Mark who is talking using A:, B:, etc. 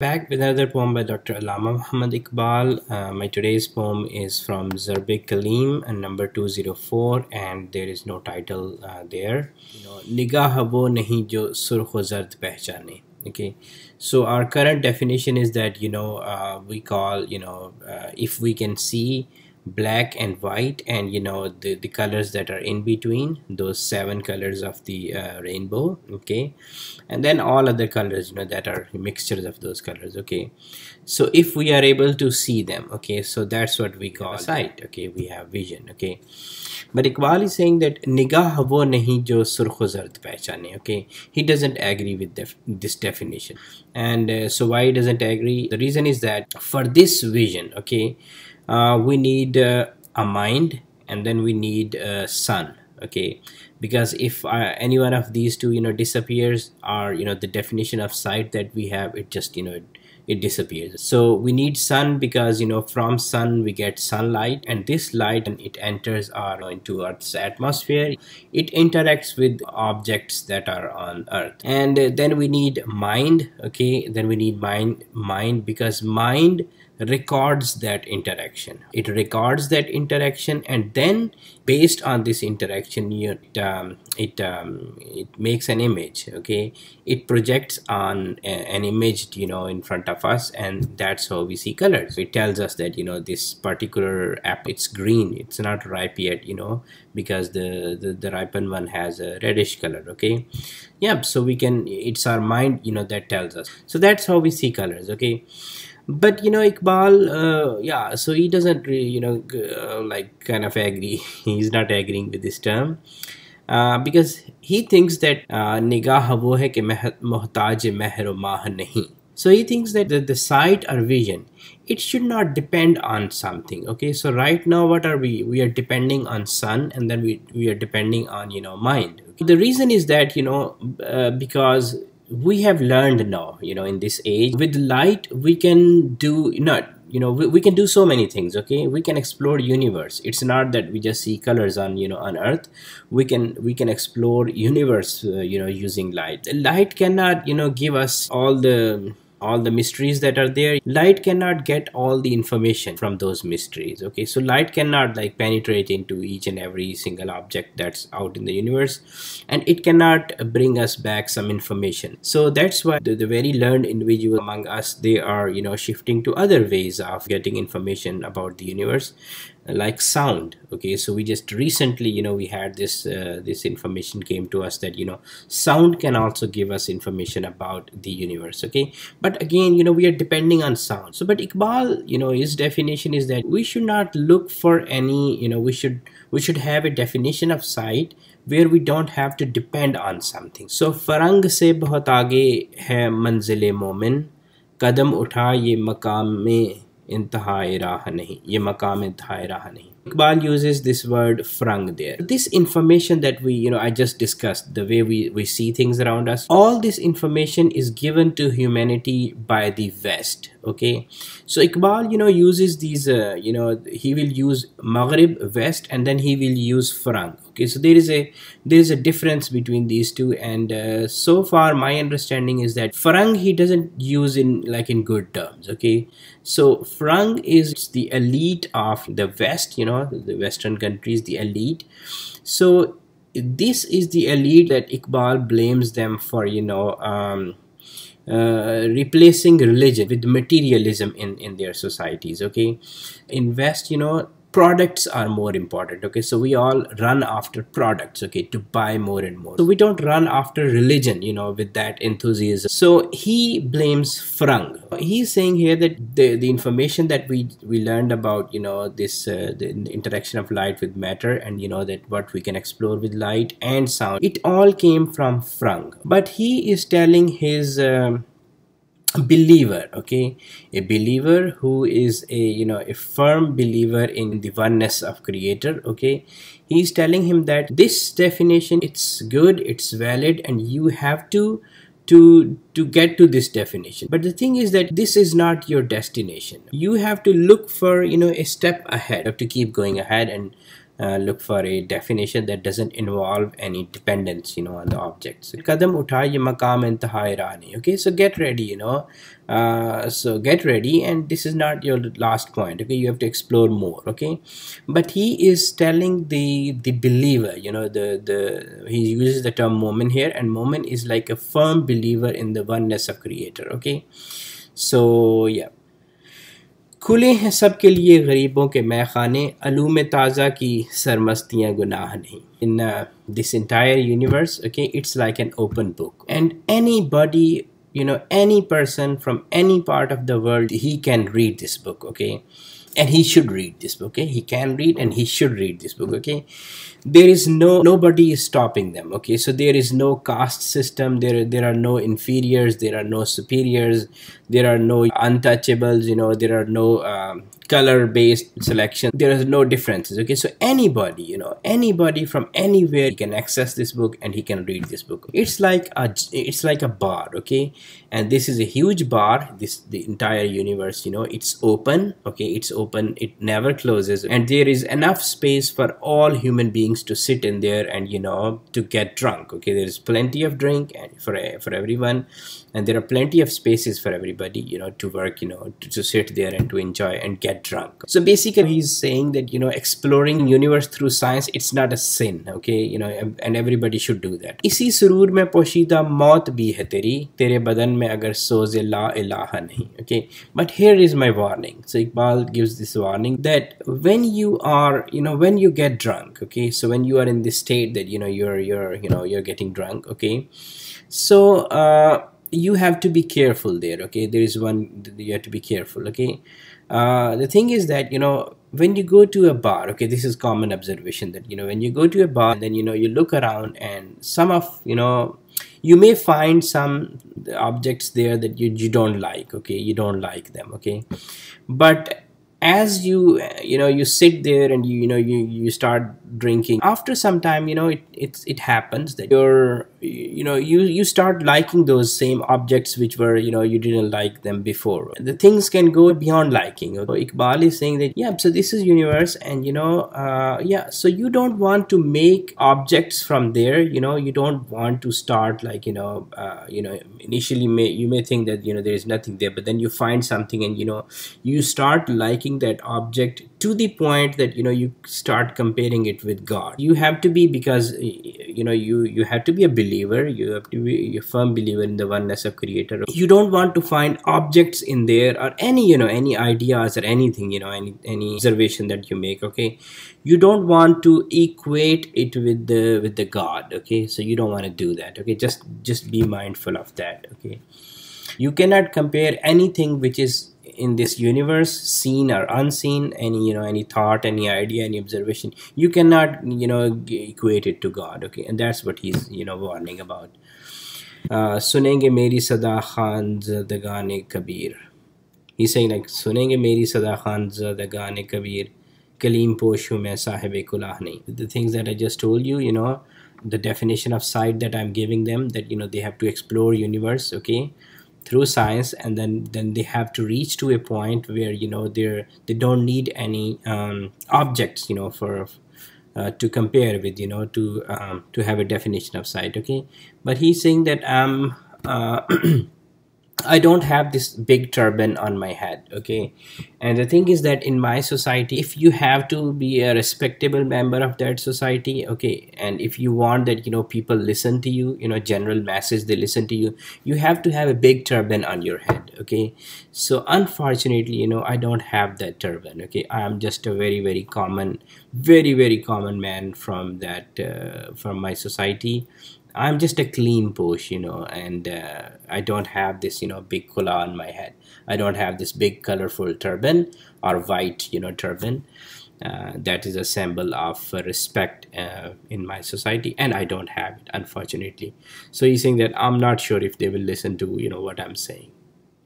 A: Back with another poem by Dr. Allama Muhammad Iqbal. My today's poem is from Zarb-e-Kaleem and number 204, and there is no title there. Nigah wo nahi jo Surkh-o-Zard Pehchane. Okay, so our current definition is that we call if we can see black and white and the colors that are in between, those 7 colors of the rainbow, okay, and then all other colors that are mixtures of those colors. Okay, so if we are able to see them, okay, so that's what we call sight. Okay, we have vision. Okay, but Iqbal is saying that Nigah wo nahi jo Surkh-o-Zard Pehchane. Okay, he doesn't agree with this definition. And so why he doesn't agree? The reason is that for this vision, okay, we need a mind, and then we need sun. Okay, because if any one of these two disappears, or the definition of sight that we have, it just it disappears. So we need sun, because from sun we get sunlight, and this light, and it enters into Earth's atmosphere. It interacts with objects that are on Earth. And then we need mind. Okay, then we need mind because mind records that interaction. It records that interaction, and then based on this interaction, it makes an image. Okay, it projects on an image in front of us, and that's how we see colors. It tells us that this particular apple, it's green, it's not ripe yet, because the ripened one has a reddish color. Okay, yeah, so we can, it's our mind that tells us. So that's how we see colors. Okay, but Iqbal, yeah, so he doesn't really like kind of agree. He's not agreeing with this term, because he thinks that nigah wo hai ki muhtaj mehr o mah nahi. So he thinks that the sight or vision, it should not depend on something. Okay, so right now what are we are depending on sun, and then we are depending on mind. Okay? The reason is that because we have learned now, in this age, with light we can do we can do so many things. Okay, we can explore universe. It's not that we just see colors on on Earth. We can explore universe using light. Light cannot give us all the mysteries that are there. Light cannot get all the information from those mysteries. Okay, so light cannot like penetrate into each and every single object that's out in the universe, and it cannot bring us back some information. So that's why the very learned individual among us, they are shifting to other ways of getting information about the universe, like sound. Okay, so we just recently we had this information came to us that sound can also give us information about the universe. Okay, but again we are depending on sound. So but Iqbal, his definition is that we should not look for any we should have a definition of sight where we don't have to depend on something. So farang se bahut aage hai manzile momin, kadam utha ye maqam mein इंतहाए राह नहीं, ये मकाम इंतहाए राह नहीं. Iqbal uses this word frang there. This information that I just discussed, the way we see things around us, all this information is given to humanity by the West. Okay, so Iqbal uses these he will use Maghrib, West, and then he will use frang. Okay, so there is a difference between these two, and so far my understanding is that frang he doesn't use in good terms. Okay, so frang is the elite of the West, the Western countries, the elite. So this is the elite that Iqbal blames them for replacing religion with materialism in their societies. Okay, in West products are more important. Okay, so we all run after products, okay, to buy more and more. So we don't run after religion with that enthusiasm. So he blames frang. He's saying here that the information that we learned about this the interaction of light with matter, and that what we can explore with light and sound, it all came from frang. But he is telling his believer, okay, a believer who is a firm believer in the oneness of creator. Okay, he's telling him that this definition, it's good, it's valid, and you have to get to this definition. But the thing is that this is not your destination. You have to look for a step ahead. You have to keep going ahead, and look for a definition that doesn't involve any dependence, on the objects. Kadam utha ye maqam intaha irani. Okay, so get ready, so get ready, and this is not your last point. Okay, you have to explore more. Okay, but he is telling the believer, the he uses the term momin here, and momin is like a firm believer in the oneness of creator. Okay, so yeah. खुले हैं सब के लिए गरीबों के मैखाने अलूम ताज़ा की सरमस्तियाँ गुनाह नहीं. In this entire universe, okay, it's like an open book, and anybody, any person from any part of the world, he can read this book. Okay, and he should read this book. Okay, he can read and he should read this book. Okay, there is nobody is stopping them. Okay, so there is no caste system, there are no inferiors, there are no superiors, there are no untouchables, there are no color based selection, there is no differences. Okay, so anybody, anybody from anywhere can access this book and he can read this book. It's like a bar. Okay, and this is a huge bar. The entire universe, it's open. Okay, it's open, it never closes, and there is enough space for all human beings to sit in there and to get drunk. Okay, there is plenty of drink and for everyone, and there are plenty of spaces for everybody to work, to sit there and to enjoy and get drunk. So basically he's saying that exploring universe through science, it's not a sin. Okay, and everybody should do that. इसी सुरूर में पोशीदा मौत भी है तेरी तेरे बदन में अगर सोज़े ला इलाहा नहीं. Okay, but here is my warning. So Iqbal gives this warning that when you are, when you get drunk, okay, so when you are in this state that you're getting drunk, okay, so you have to be careful there. Okay, there is one, you have to be careful. Okay, the thing is that when you go to a bar, okay, this is common observation that when you go to a bar, then you look around and some of you may find some objects there that you don't like. Okay, you don't like them. Okay, but as you sit there and you start drinking, after some time it happens that you start liking those same objects which were you didn't like them before. The things can go beyond liking. So Iqbal is saying that so this is universe, and so you don't want to make objects from there. You don't want to start like initially you may think that there is nothing there, but then you find something and you start liking that object to the point that you start comparing it with God. You have to be, because you have to be a believer, you have to be a firm believer in the oneness of creator. You don't want to find objects in there or any any ideas or anything, any observation that you make. Okay, you don't want to equate it with the God. Okay, so you don't want to do that. Okay, just be mindful of that. Okay, you cannot compare anything which is in this universe, seen or unseen, any thought, any idea, any observation, you cannot equate it to God. Okay, and that's what he's warning about. Sunenge meri sada khan zadagane kabir. He's saying like sunenge meri sada khan zadagane kabir kaleem poshu mein sahibe kulah nahi. The things that I just told you, the definition of sight that I'm giving them, that they have to explore universe, okay, through science, and then they have to reach to a point where they don't need any objects for to compare with, to have a definition of sight. Okay, but he's saying that I don't have this big turban on my head. Okay, and the thing is that in my society, if you have to be a respectable member of that society, okay, and if you want that people listen to you, general masses, they listen to you, you have to have a big turban on your head. Okay, so unfortunately I don't have that turban. Okay, I am just a very very common man from that from my society. I'm just a clean posh, and I don't have this, big kula on my head. I don't have this big colorful turban or white, turban. That is a symbol of respect in my society, and I don't have it, unfortunately. So he's saying that I'm not sure if they will listen to, what I'm saying.